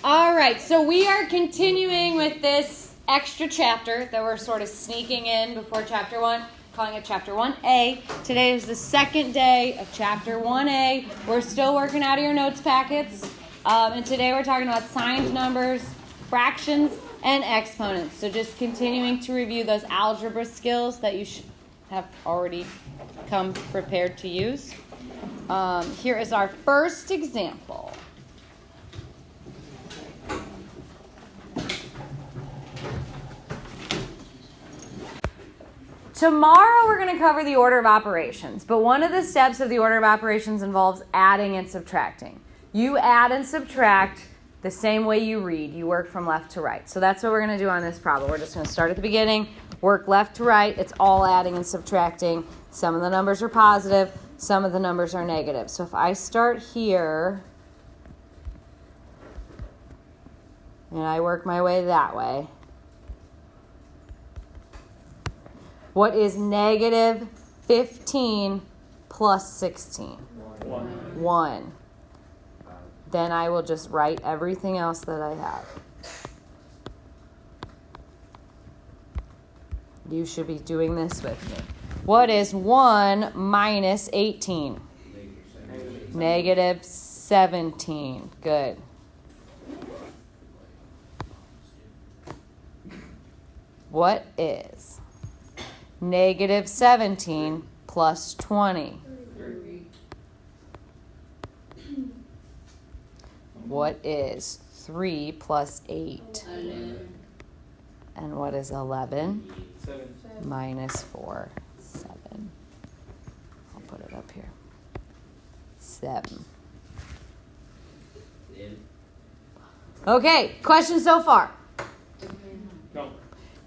All right, so we are continuing with this extra chapter that we're sort of sneaking in before chapter 1, calling it chapter 1A. Today is the second day of chapter 1A. We're still working out of your notes packets. And today we're talking about signed numbers, fractions, and exponents. So just continuing to review those algebra skills that you should have already come prepared to use. Here is our first example. Tomorrow we're going to cover the order of operations, but one of the steps of the order of operations involves adding and subtracting. You add and subtract the same way you read. You work from left to right. So that's what we're going to do on this problem. We're just going to start at the beginning, work left to right. It's all adding and subtracting. Some of the numbers are positive, some of the numbers are negative. So if I start here and I work my way that way, what is negative 15 plus 16? 1. Then I will just write everything else that I have. You should be doing this with me. What is 1 minus 18? Negative 17. Good. What is negative 17 plus 20? What is 3 plus 8? 11. And what is 11? 7. Minus 4. 7. I'll put it up here. 7. Okay, questions so far? No.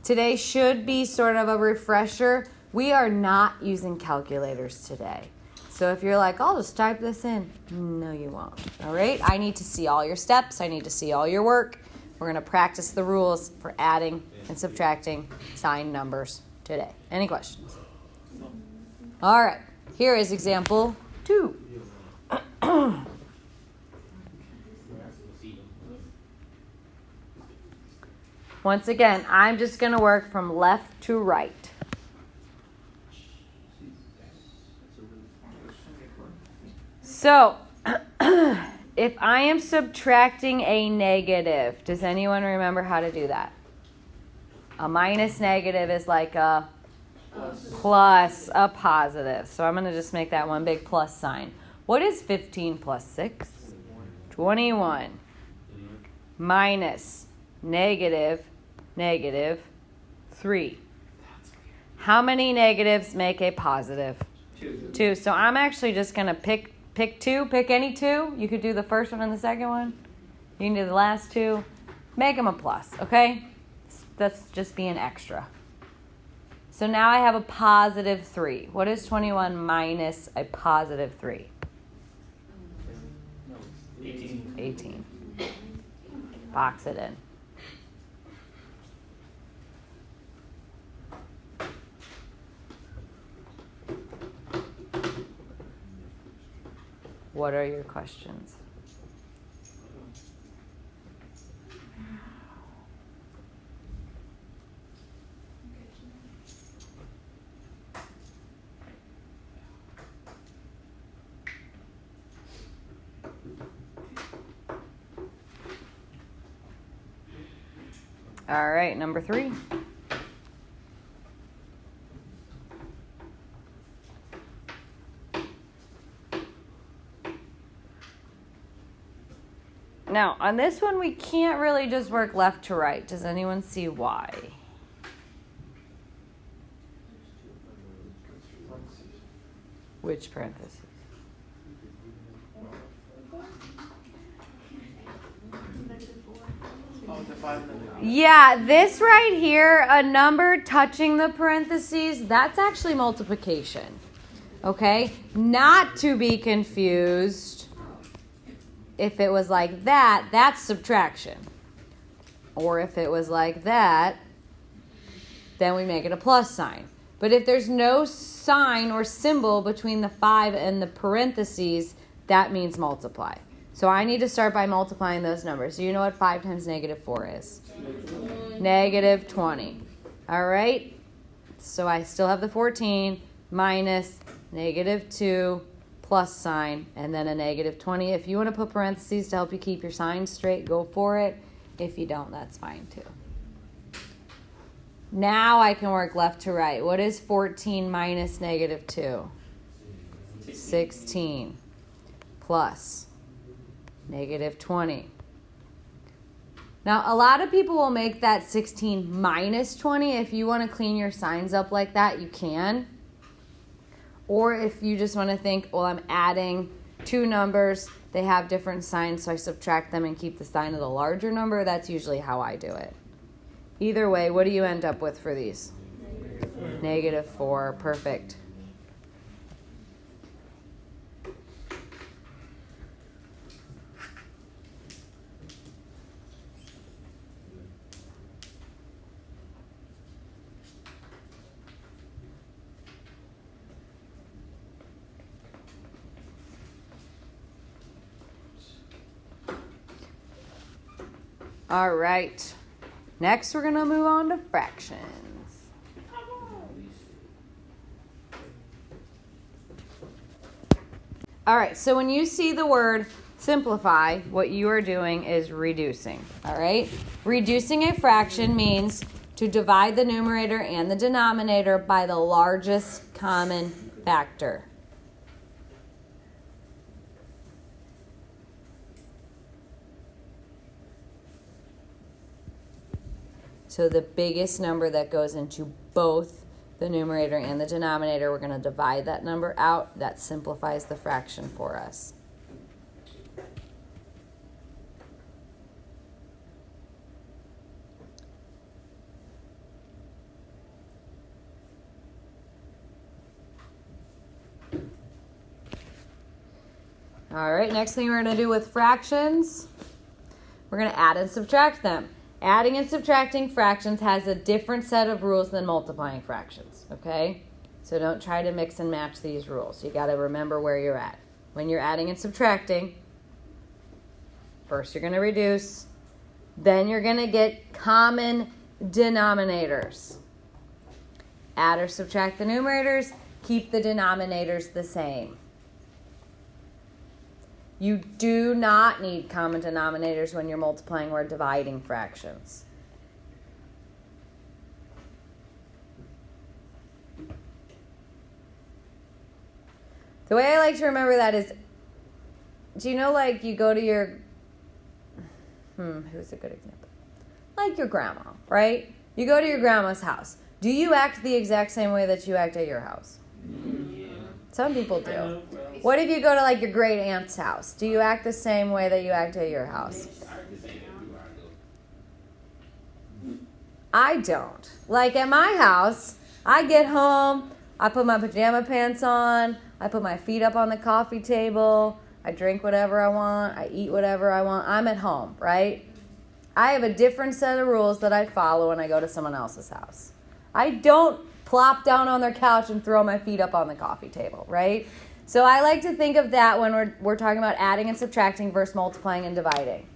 Today should be sort of a refresher. We are not using calculators today. So if you're like, I'll just type this in. No, you won't. All right? I need to see all your steps. I need to see all your work. We're going to practice the rules for adding and subtracting signed numbers today. Any questions? All right. Here is example 2. Once again, I'm just going to work from left to right. So, if I am subtracting a negative, does anyone remember how to do that? A minus negative is like a plus a positive. So I'm going to just make that one big plus sign. What is 15 plus 6? 21. Minus negative 3. How many negatives make a positive? 2. So I'm actually just going to pick 2. Pick any 2. You could do the first one and the second one. You can do the last 2. Make them a plus, okay? That's just being extra. So now I have a positive 3. What is 21 minus a positive 3? 18. Box it in. What are your questions? All right, number 3. Now, on this one, we can't really just work left to right. Does anyone see why? Which parentheses? Yeah, this right here, a number touching the parentheses, that's actually multiplication. Okay? Not to be confused. If it was like that, that's subtraction. Or if it was like that, then we make it a plus sign. But if there's no sign or symbol between the 5 and the parentheses, that means multiply. So I need to start by multiplying those numbers. So you know what 5 times negative 4 is? Negative 20. All right? So I still have the 14 minus negative 2 plus sign, and then a negative 20. If you want to put parentheses to help you keep your signs straight, go for it. If you don't, that's fine too. Now I can work left to right. What is 14 minus negative 2? 16 plus negative 20. Now, a lot of people will make that 16 minus 20. If you want to clean your signs up like that, you can. Or if you just want to think, well, I'm adding two numbers, they have different signs, so I subtract them and keep the sign of the larger number. That's usually how I do it. Either way, what do you end up with for these? Negative 4. Perfect. All right. Next, we're going to move on to fractions. All right, so when you see the word simplify, what you are doing is reducing. All right? Reducing a fraction means to divide the numerator and the denominator by the largest common factor. So the biggest number that goes into both the numerator and the denominator, we're going to divide that number out. That simplifies the fraction for us. All right, next thing we're going to do with fractions, we're going to add and subtract them. Adding and subtracting fractions has a different set of rules than multiplying fractions, okay? So don't try to mix and match these rules. You got to remember where you're at. When you're adding and subtracting, first you're going to reduce, then you're going to get common denominators. Add or subtract the numerators, keep the denominators the same. You do not need common denominators when you're multiplying or dividing fractions. The way I like to remember that is, do you know, like, you go to your, who's a good example? Like your grandma, right? You go to your grandma's house. Do you act the exact same way that you act at your house? Yeah. Some people do. What if you go to, like, your great aunt's house? Do you act the same way that you act at your house? I don't. Like, at my house, I get home, I put my pajama pants on, I put my feet up on the coffee table, I drink whatever I want, I eat whatever I want. I'm at home, right? I have a different set of rules that I follow when I go to someone else's house. I don't plop down on their couch and throw my feet up on the coffee table, right? So I like to think of that when we're talking about adding and subtracting versus multiplying and dividing.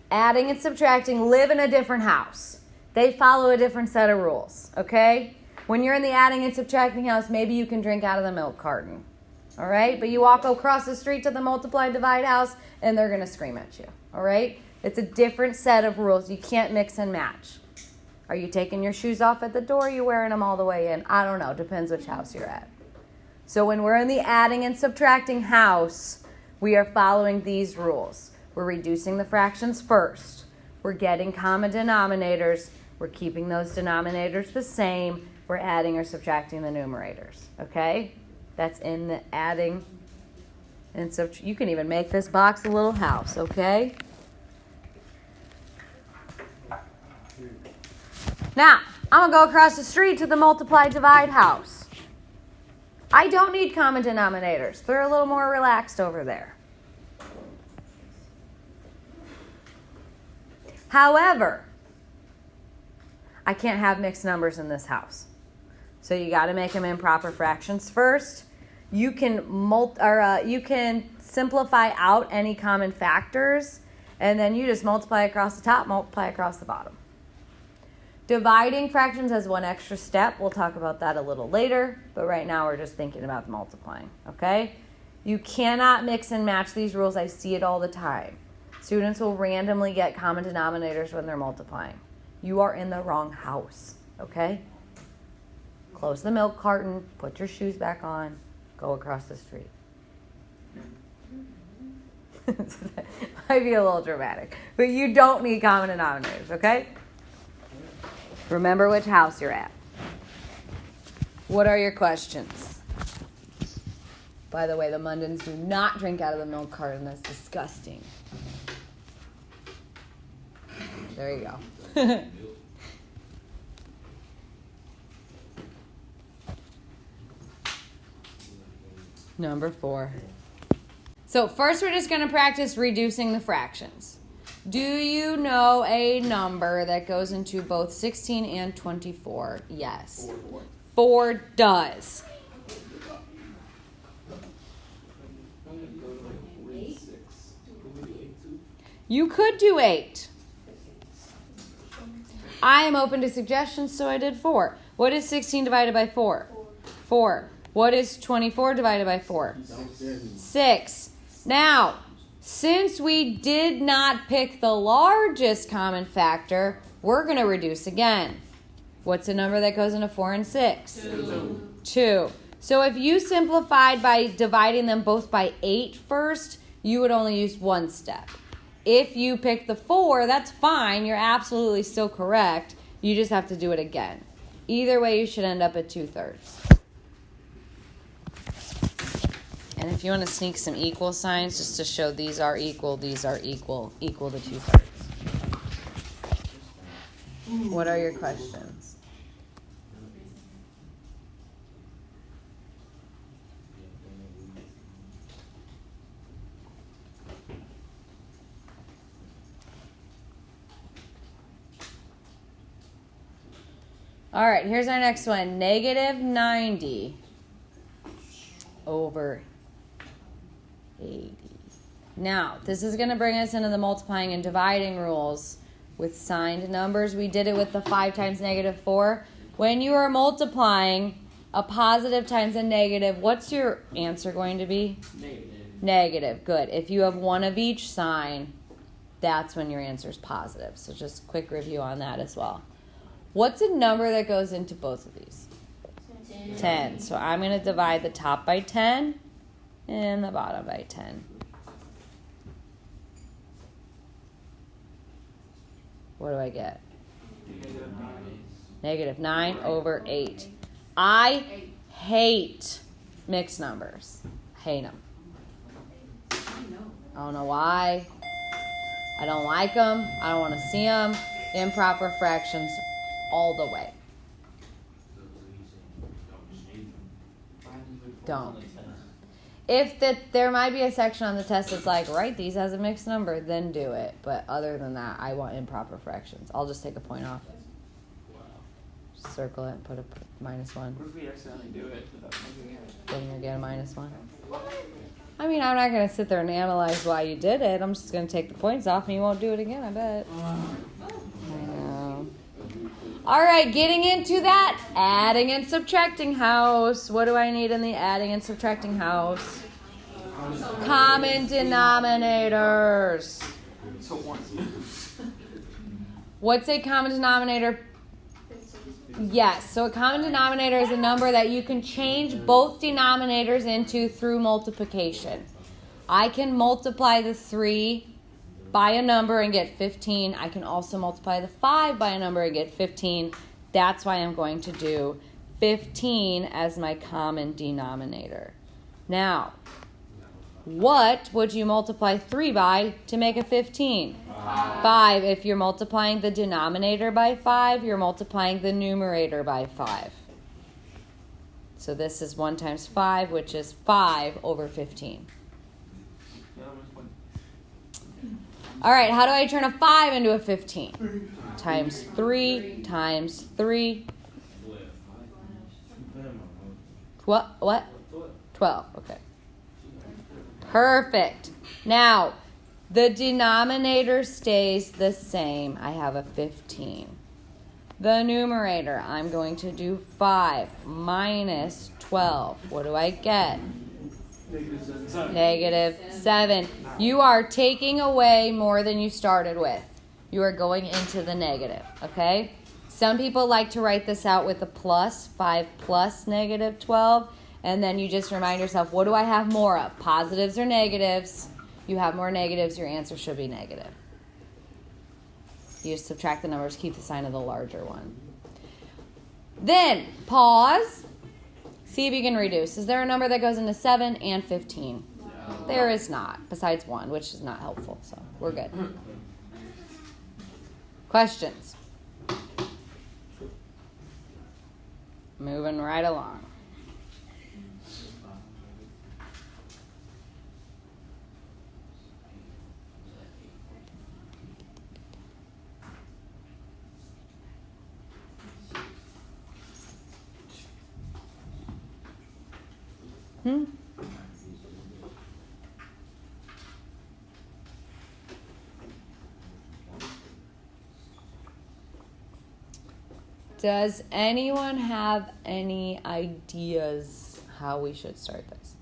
Adding and subtracting live in a different house. They follow a different set of rules, okay? When you're in the adding and subtracting house, maybe you can drink out of the milk carton, all right? But you walk across the street to the multiply and divide house, and they're going to scream at you, all right? It's a different set of rules. You can't mix and match. Are you taking your shoes off at the door? Are you wearing them all the way in? I don't know. Depends which house you're at. So when we're in the adding and subtracting house, we are following these rules. We're reducing the fractions first. We're getting common denominators. We're keeping those denominators the same. We're adding or subtracting the numerators. Okay? That's in the adding and you can even make this box a little house. Okay? Now, I'm going to go across the street to the multiply divide house. I don't need common denominators. They're a little more relaxed over there. However, I can't have mixed numbers in this house. So you got to make them improper fractions first. you can you can simplify out any common factors, and then you just multiply across the top, multiply across the bottom. Dividing fractions has one extra step. We'll talk about that a little later, but right now we're just thinking about the multiplying, okay? You cannot mix and match these rules. I see it all the time. Students will randomly get common denominators when they're multiplying. You are in the wrong house, okay? Close the milk carton, put your shoes back on, go across the street. Might be a little dramatic, but you don't need common denominators, okay? Remember which house you're at. What are your questions? By the way, the Mundans do not drink out of the milk carton. That's disgusting. There you go. Number 4. So first we're just going to practice reducing the fractions. Do you know a number that goes into both 16 and 24? Yes. 4 does. You could do 8. I am open to suggestions, so I did 4. What is 16 divided by 4? 4. What is 24 divided by 4? 6. Now, since we did not pick the largest common factor, we're going to reduce again. What's a number that goes into 4 and 6? 2. So if you simplified by dividing them both by 8 first, you would only use one step. If you pick the 4, that's fine. You're absolutely still correct. You just have to do it again. Either way, you should end up at 2/3. And if you want to sneak some equal signs just to show these are equal to 2/3. What are your questions? All right, here's our next one. Negative 90 over 80. Now, this is going to bring us into the multiplying and dividing rules with signed numbers. We did it with the 5 times negative 4. When you are multiplying a positive times a negative, what's your answer going to be? Negative. Good. If you have one of each sign, that's when your answer is positive. So just quick review on that as well. What's a number that goes into both of these? 10. So I'm going to divide the top by 10 and the bottom by 10. What do I get? Negative 9 over 8. I hate mixed numbers. Hate them. I don't know why. I don't like them. I don't want to see them. Improper fractions all the way. Don't. If there might be a section on the test that's like, write these as a mixed number, then do it. But other than that, I want improper fractions. I'll just take a point off. Just circle it and put a -1. What if we accidentally do it without making it? Then you get a -1. I mean, I'm not going to sit there and analyze why you did it. I'm just going to take the points off and you won't do it again, I bet. I know. All right, getting into that adding and subtracting house. What do I need in the adding and subtracting house? Common denominators. So 1. What's a common denominator? Yes, so a common denominator is a number that you can change both denominators into through multiplication. I can multiply the 3 by a number and get 15. I can also multiply the 5 by a number and get 15. That's why I'm going to do 15 as my common denominator. Now, what would you multiply 3 by to make a 15? 5. If you're multiplying the denominator by 5, you're multiplying the numerator by 5. So this is 1 times 5, which is 5 over 15. All right, how do I turn a 5 into a 15? Times 3 times 3. What? 12. 12. Okay. Perfect. Now, the denominator stays the same. I have a 15. The numerator, I'm going to do 5 minus 12. What do I get? -7. You are taking away more than you started with. You are going into the negative, okay? Some people like to write this out with a plus, 5 plus -12, and then you just remind yourself, what do I have more of, positives or negatives? You have more negatives, your answer should be negative. You just subtract the numbers, keep the sign of the larger one. Then, pause. See if you can reduce. Is there a number that goes into 7 and 15? No. There is not, besides 1, which is not helpful, so we're good. Questions? Moving right along. Does anyone have any ideas how we should start this?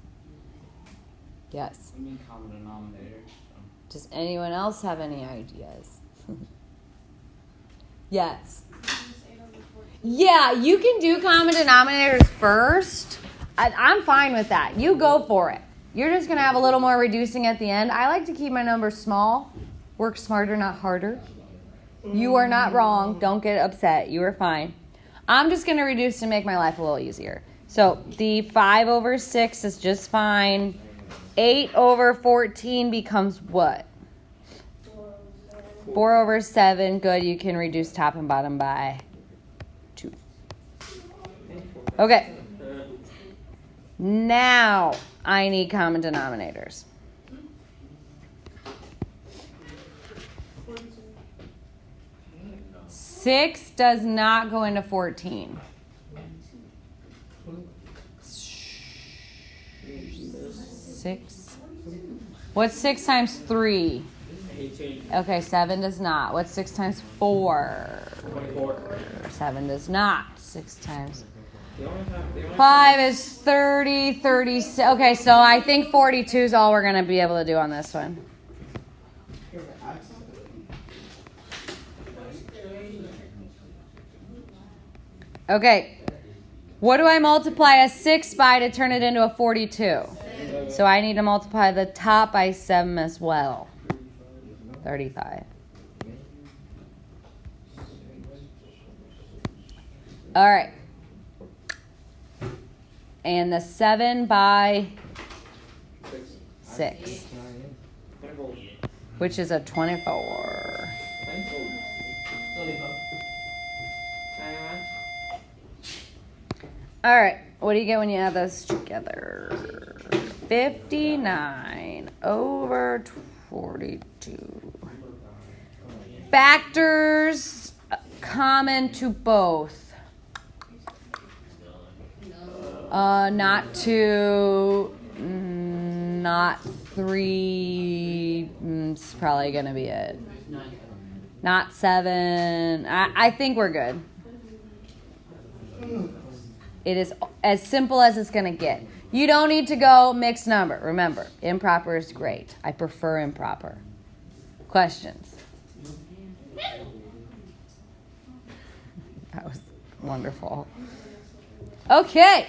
Yes. I mean common denominator. Does anyone else have any ideas? Yes. Yeah, you can do common denominators first. I'm fine with that. You go for it. You're just going to have a little more reducing at the end. I like to keep my numbers small. Work smarter, not harder. You are not wrong. Don't get upset. You are fine. I'm just going to reduce to make my life a little easier. So the 5 over 6 is just fine. 8 over 14 becomes what? 4 over 7. Good. You can reduce top and bottom by 2. Okay. Now I need common denominators. Six does not go into 14. 6. What's 6 times 3? 18. Okay, 7 does not. What's 6 times 4? 24. 7 does not. 6 times 5 is 30, 36. Okay, so I think 42 is all we're going to be able to do on this one. Okay, what do I multiply a 6 by to turn it into a 42? So I need to multiply the top by 7 as well. 35. All right. And the 7 by 6, which is a 24. All right, what do you get when you add those together? 59 over 42. Factors common to both. Not 2, not 3. It's probably going to be it. Not 7. I think we're good. It is as simple as it's going to get. You don't need to go mixed number. Remember, improper is great. I prefer improper. Questions? That was wonderful. Okay.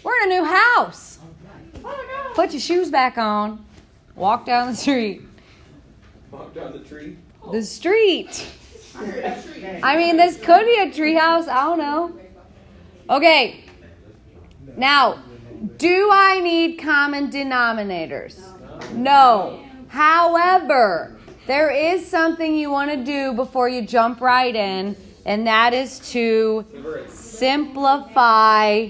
We're in a new house. Put your shoes back on. Walk down the street. Walk down the tree. The street. I mean, this could be a tree house. I don't know. Okay. Now, do I need common denominators? No. However, there is something you want to do before you jump right in, and that is to simplify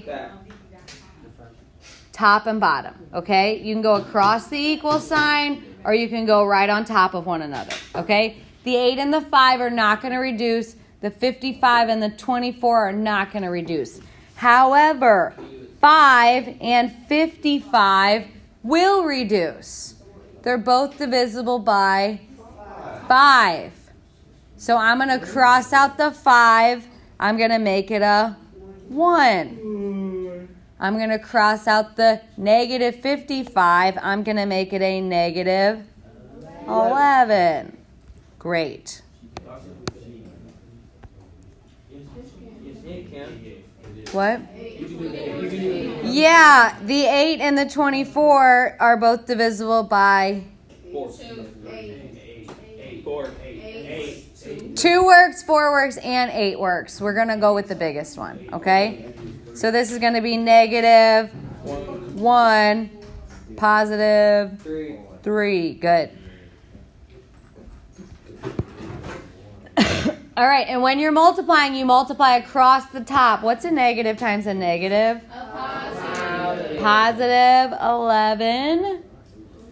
top and bottom, okay? You can go across the equal sign, or you can go right on top of one another, okay? The 8 and the 5 are not going to reduce. The 55 and the 24 are not going to reduce. However, 5 and 55 will reduce. They're both divisible by 5. So I'm going to cross out the 5. I'm going to make it a 1. I'm going to cross out the negative 55. I'm going to make it a negative 11. Great. What? Yeah, the 8 and the 24 are both divisible by 4. 2 works, 4 works, and 8 works. We're going to go with the biggest one, okay? So this is going to be negative 1, positive 3. Good. All right, and when you're multiplying, you multiply across the top. What's a negative times a negative? Positive 11.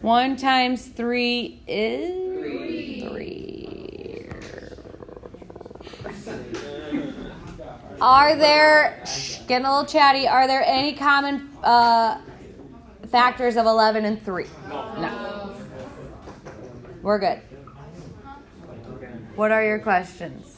1 times 3 is 3. Are there, getting a little chatty, are there any common factors of 11 and 3? No. We're good. What are your questions?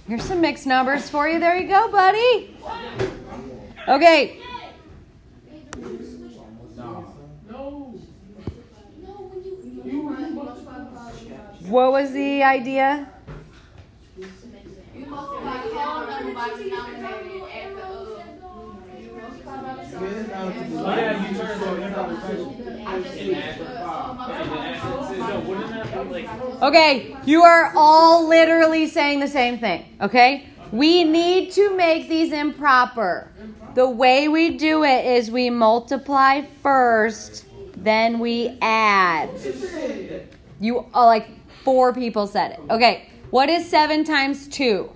Here's some mixed numbers for you. There you go, buddy. Okay. What was the idea? Okay, you are all literally saying the same thing, okay? We need to make these improper. The way we do it is we multiply first, then we add. You, like 4 people said it. Okay, what is 7 times 2?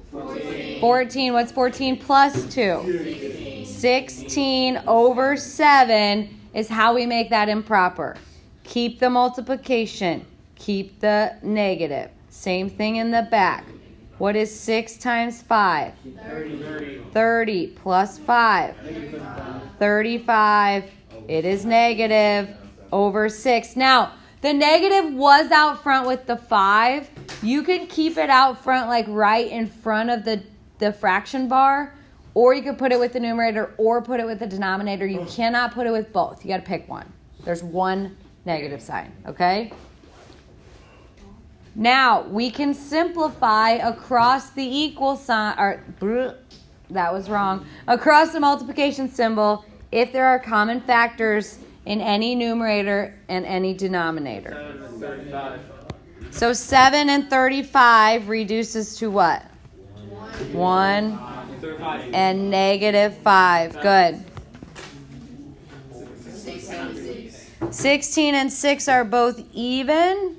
14. What's 14 plus 2? 16 over 7 is how we make that improper. Keep the multiplication. Keep the negative. Same thing in the back. What is 6 times 5? 30 plus 5. 35. It is negative over 6. Now, the negative was out front with the 5. You can keep it out front, like right in front of the fraction bar, or you could put it with the numerator or put it with the denominator. You cannot put it with both. You got to pick one. There's one negative sign, okay? Now, we can simplify across the equal sign, or that was wrong, across the multiplication symbol if there are common factors in any numerator and any denominator. 7 and 35. So 7 and 35 reduces to what? 1 and negative 5. Good. 16 and 6 are both even.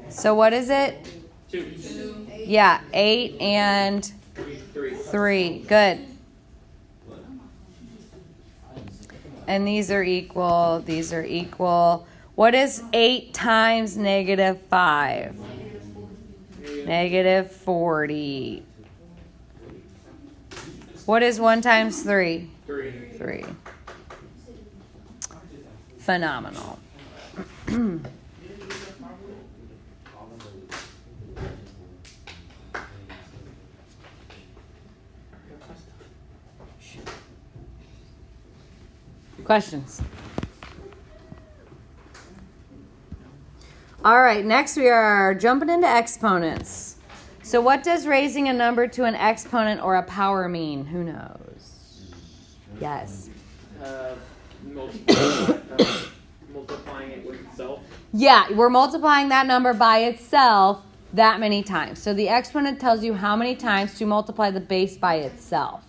So what is it? 2. Yeah, 8 and 3. Good. And these are equal. These are equal. What is 8 times negative 5? Negative 40. What is 1 times 3? 3. Phenomenal. Questions? All right, next we are jumping into exponents. So what does raising a number to an exponent or a power mean? Who knows? Yes. Multiplying it with itself. Yeah, we're multiplying that number by itself that many times. So the exponent tells you how many times to multiply the base by itself.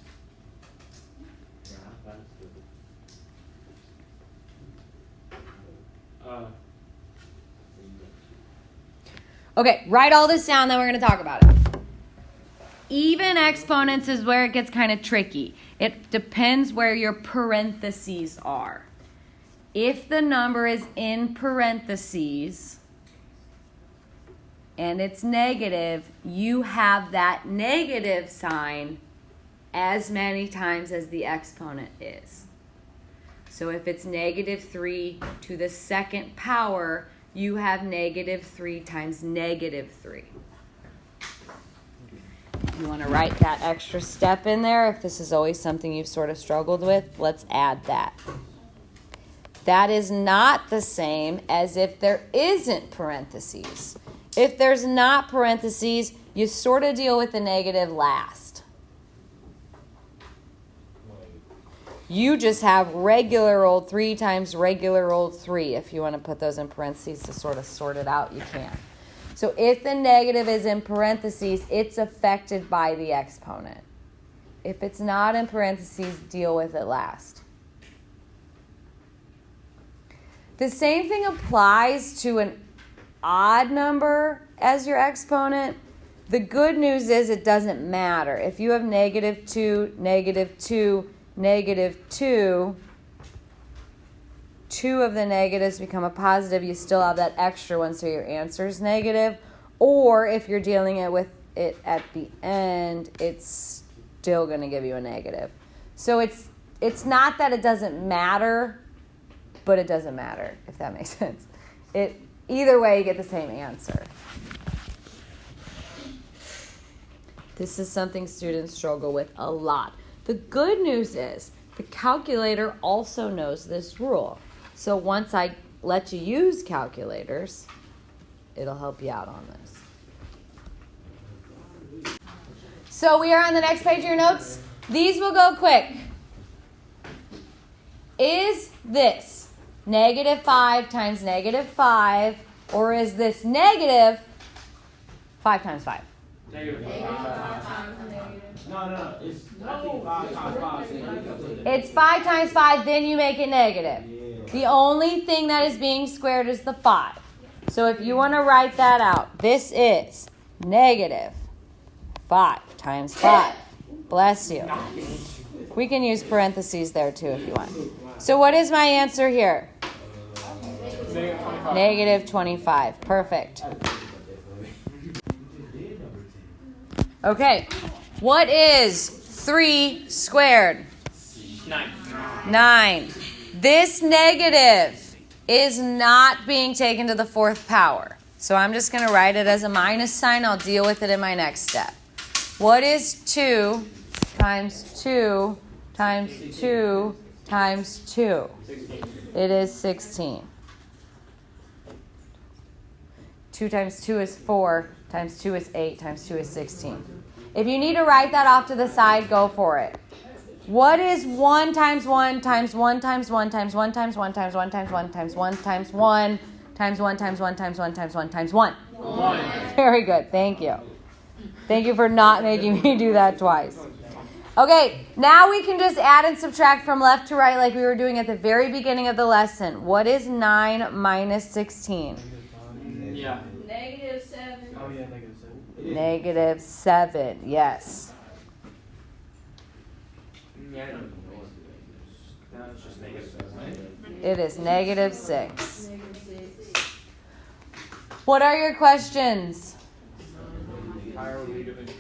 Okay, write all this down, then we're going to talk about it. Even exponents is where it gets kind of tricky. It depends where your parentheses are. if the number is in parentheses and it's negative, you have that negative sign as many times as the exponent is. So if it's negative 3 to the second power, you have negative 3 times negative 3. You want to write that extra step in there. If this is always something you've sort of struggled with, let's add that. That is not the same as if there isn't parentheses. If there's not parentheses, you sort of deal with the negative last. You just have regular old 3 times regular old 3. If you want to put those in parentheses to sort of sort it out, you can. So if the negative is in parentheses, it's affected by the exponent. If it's not in parentheses, deal with it last. The same thing applies to an odd number as your exponent. The good news is it doesn't matter. If you have negative 2, negative 2, negative 2, 2 of the negatives become a positive, you still have that extra one, so your answer is negative. Or if you're dealing with it at the end, it's still going to give you a negative. So it's not that it doesn't matter, but it doesn't matter, if that makes sense. Either way, you get the same answer. This is something students struggle with a lot. The good news is the calculator also knows this rule. So once I let you use calculators, it'll help you out on this. So we are on the next page of your notes. These will go quick. Is this negative 5 times negative 5, or is this negative 5 times 5? Negative 5 times negative. No. It's 5 times 5. It's 5 times 5, then you make it negative. Yeah. The only thing that is being squared is the 5. So if you want to write that out, this is negative 5 times 5. Bless you. We can use parentheses there too if you want. So what is my answer here? Negative 25. Perfect. Okay. What is 3 squared? 9. This negative is not being taken to the 4th power. So I'm just going to write it as a minus sign. I'll deal with it in my next step. What is 2 times 2 times 2 times 2? 16. It is 16. 2 times 2 is 4, times 2 is 8, times 2 is 16. If you need to write that off to the side, go for it. What is 1 times 1 times 1 times 1 times 1 times 1 times 1 times 1 times 1 times 1 times 1 times 1 times 1 times 1 times 1? 1. Very good. Thank you. Thank you for not making me do that twice. Okay, now we can just add and subtract from left to right like we were doing at the very beginning of the lesson. What is 9 minus 16? Yeah. Negative 7. Oh, yeah, negative 7. Negative 7, yes. Yeah, I don't know. No, it's just negative 7. It is negative 6. Negative 6. What are your questions? Higher root of it.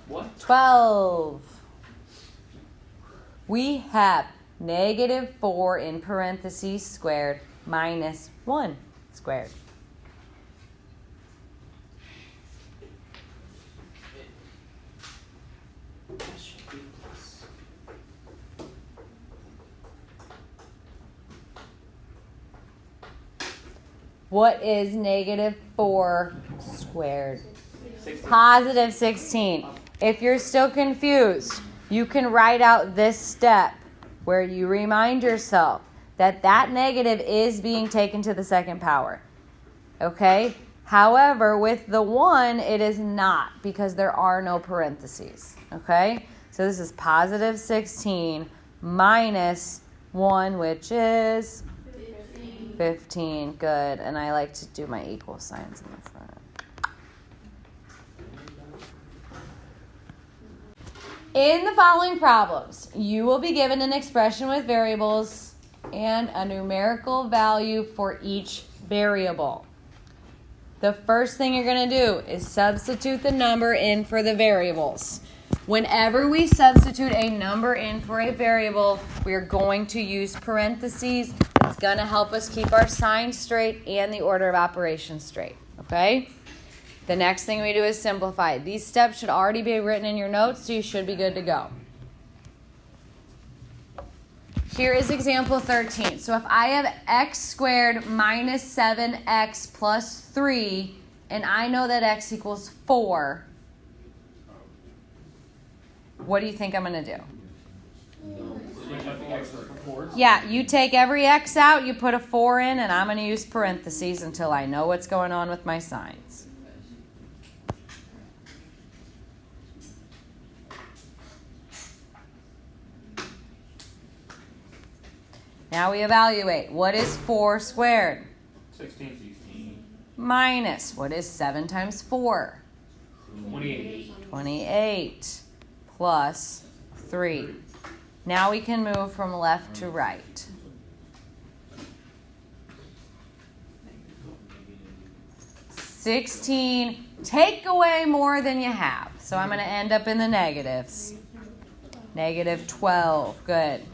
What? 12. We have negative 4 in parentheses squared minus 1 squared. What is negative 4 squared? 16. Positive 16. If you're still confused, you can write out this step where you remind yourself that that negative is being taken to the 2nd power. Okay? However, with the 1, it is not because there are no parentheses. Okay? So this is positive 16 minus 1, which is 15. Good. And I like to do my equal signs in the front. In the following problems, you will be given an expression with variables and a numerical value for each variable. The first thing you're going to do is substitute the number in for the variables. Whenever we substitute a number in for a variable, we are going to use parentheses. It's going to help us keep our signs straight and the order of operations straight. Okay? The next thing we do is simplify. These steps should already be written in your notes, so you should be good to go. Here is example 13. So if I have x squared minus 7x plus 3, and I know that x equals 4, what do you think I'm going to do? Yeah, you take every x out, you put a 4 in, and I'm going to use parentheses until I know what's going on with my signs. Now we evaluate. What is 4 squared? 16. Minus. What is 7 times 4? 28. 28. Plus 3. Now we can move from left to right. 16. Take away more than you have. So I'm going to end up in the negatives. Negative 12. Good.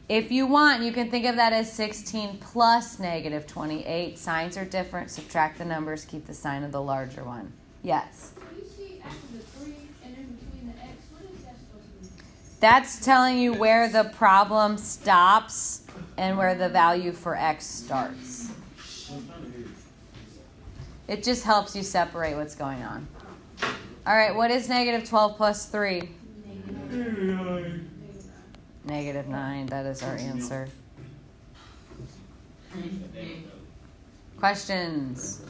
If you want, you can think of that as 16 plus negative 28. Signs are different. Subtract the numbers. Keep the sign of the larger one. Yes? You see after the 3 and in between the x, what is that supposed to be? That's telling you where the problem stops and where the value for x starts. It just helps you separate what's going on. All right, what is negative 12 plus 3? Negative 9. That is our answer. Questions?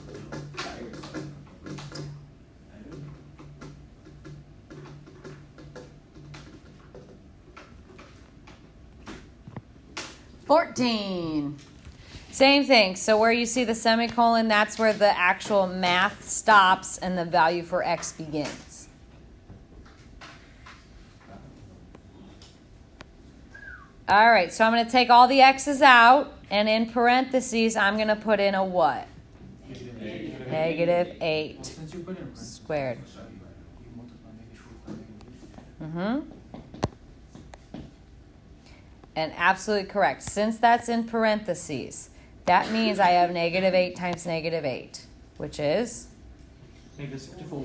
$14. Same thing. So where you see the semicolon, that's where the actual math stops and the value for x begins. All right, so I'm going to take all the x's out, and in parentheses, I'm going to put in a what? Negative 8 squared. And absolutely correct. Since that's in parentheses, that means I have negative 8 times negative 8, which is? Negative 64.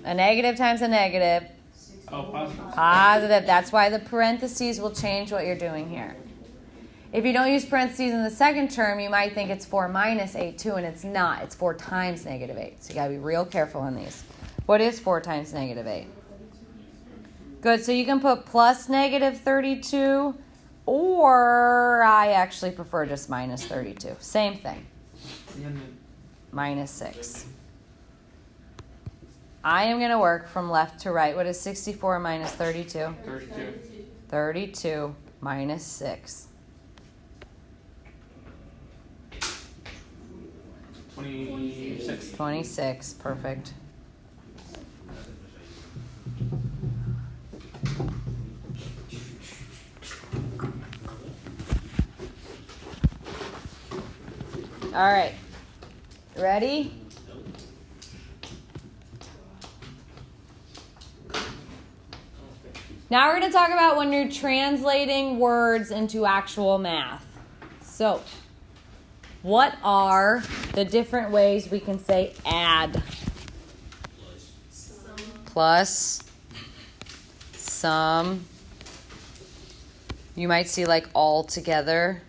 A negative times a negative. Oh, positive. Positive. That's why the parentheses will change what you're doing here. If you don't use parentheses in the second term, you might think it's 4 minus 8 too, and it's not. It's 4 times negative 8. So you got to be real careful on these. What is 4 times negative 8? Good. So you can put plus negative 32, or I actually prefer just minus 32. Same thing. Minus 6. I am going to work from left to right. What is 64 minus 32? 32. 32 minus 6. 26. 26. Perfect. All right. Ready? Now we're going to talk about when you're translating words into actual math. So, what are the different ways we can say add? Plus, sum. You might see like all together.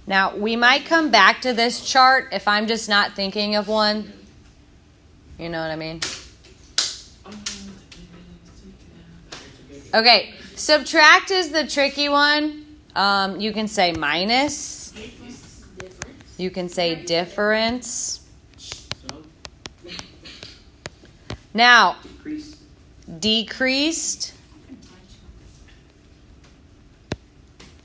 Now, we might come back to this chart if I'm just not thinking of one. You know what I mean? Okay, subtract is the tricky one. You can say minus. You can say difference. Now, decreased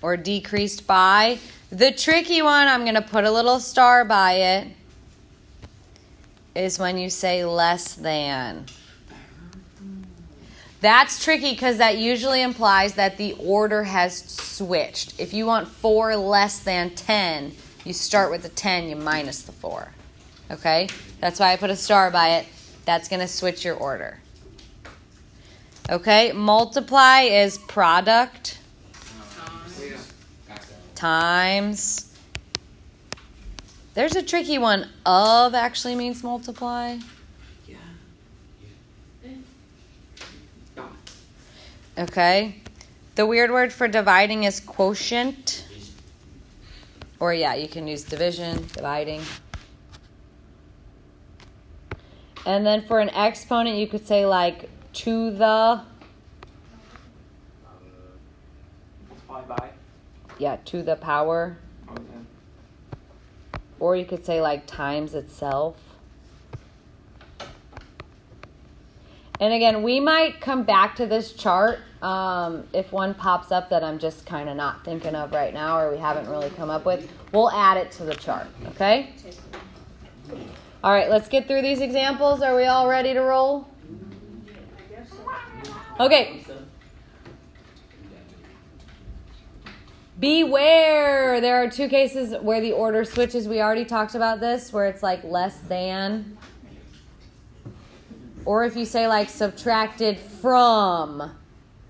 or decreased by. The tricky one, I'm going to put a little star by it, is when you say less than. That's tricky because that usually implies that the order has switched. If you want 4 less than 10, you start with the 10, you minus the 4. Okay? That's why I put a star by it. That's going to switch your order. Okay? Multiply is product times. There's a tricky one. Of actually means multiply. Okay. The weird word for dividing is quotient. Or yeah, you can use division, dividing. And then for an exponent, you could say like to the. Multiply by. Yeah, to the power. Okay. Or you could say like times itself. And again, we might come back to this chart if one pops up that I'm just kind of not thinking of right now or we haven't really come up with. We'll add it to the chart, okay? All right, let's get through these examples. Are we all ready to roll? Okay. Beware. There are 2 cases where the order switches. We already talked about this, where it's like less than. Or if you say like subtracted from,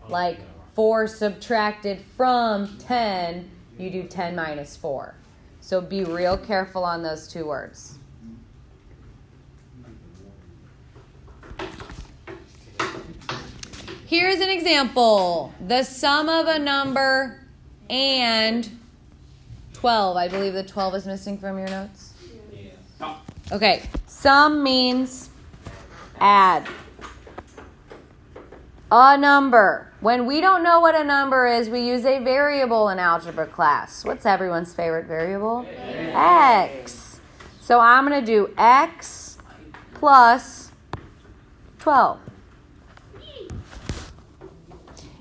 like 4 subtracted from 10, you do 10 minus 4. So be real careful on those 2 words. Here's an example. The sum of a number and 12. I believe the 12 is missing from your notes. Okay. Sum means add. A number. When we don't know what a number is, we use a variable in algebra class. What's everyone's favorite variable? X. So I'm going to do X plus 12.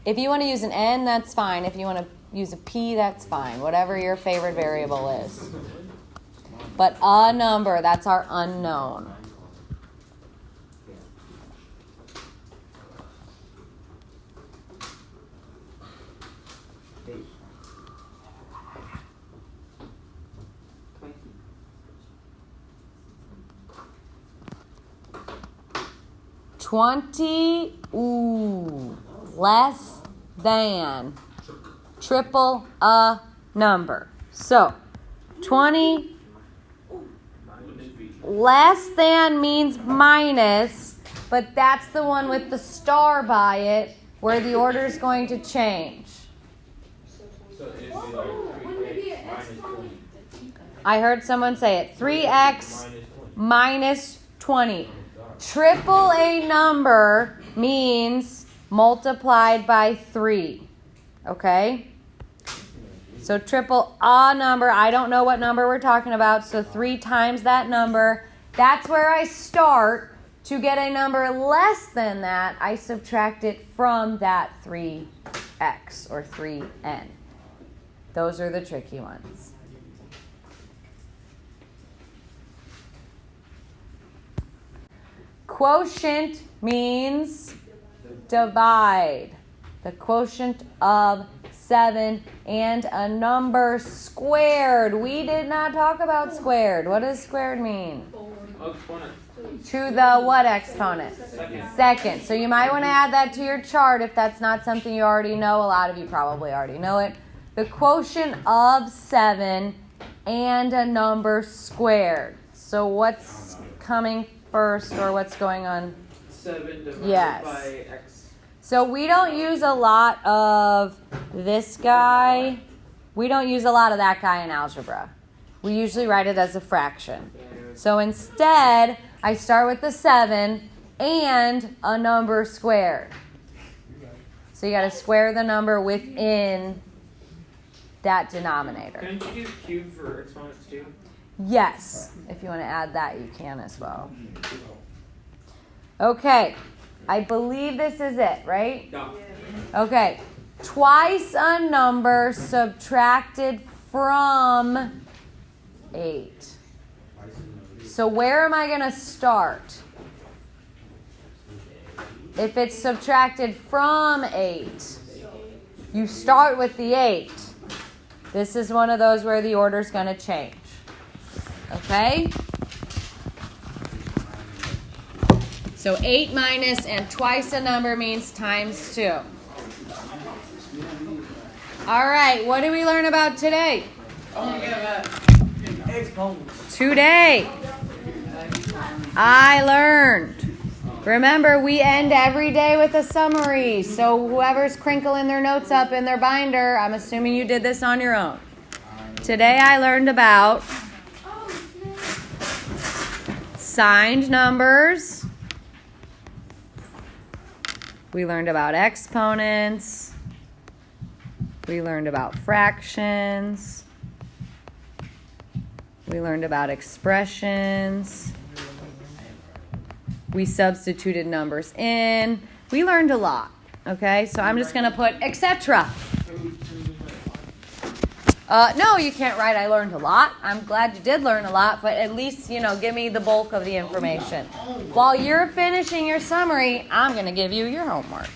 If you want to use an N, that's fine. If you want to use a P, that's fine. Whatever your favorite variable is. But a number, that's our unknown. Less than triple a number. So 20 less than means minus, but that's the one with the star by it where the order is going to change. I heard someone say it. 3x minus 20. Triple a number means multiplied by 3. Okay? So triple a number, I don't know what number we're talking about, so 3 times that number. That's where I start. To get a number less than that, I subtract it from that 3x or 3n. Those are the tricky ones. Quotient means divide. The quotient of 7 and a number squared. We did not talk about squared. What does squared mean? Exponent. To the what exponent? Second. So you might want to add that to your chart if that's not something you already know. A lot of you probably already know it. The quotient of 7 and a number squared. So what's coming first or what's going on? 7 divided Yes. by x. So we don't use a lot of this guy. We don't use a lot of that guy in algebra. We usually write it as a fraction. So instead, I start with the 7 and a number squared. So you got to square the number within that denominator. Couldn't you use cube for exponents too? Yes, if you want to add that, you can as well. Okay, I believe this is it, right? Yeah. Okay, twice a number subtracted from 8. So where am I going to start? if it's subtracted from 8, you start with the 8. This is one of those where the order's going to change. Okay? So 8 minus and twice a number means times 2. All right, what did we learn about today? Today, I learned. Remember, we end every day with a summary. So whoever's crinkling their notes up in their binder, I'm assuming you did this on your own. Today I learned about signed numbers. We learned about exponents. We learned about fractions. We learned about expressions. We substituted numbers in. We learned a lot. Okay, so I'm just going to put etc. No, you can't write I learned a lot. I'm glad you did learn a lot, but at least, give me the bulk of the information. While you're finishing your summary, I'm going to give you your homework.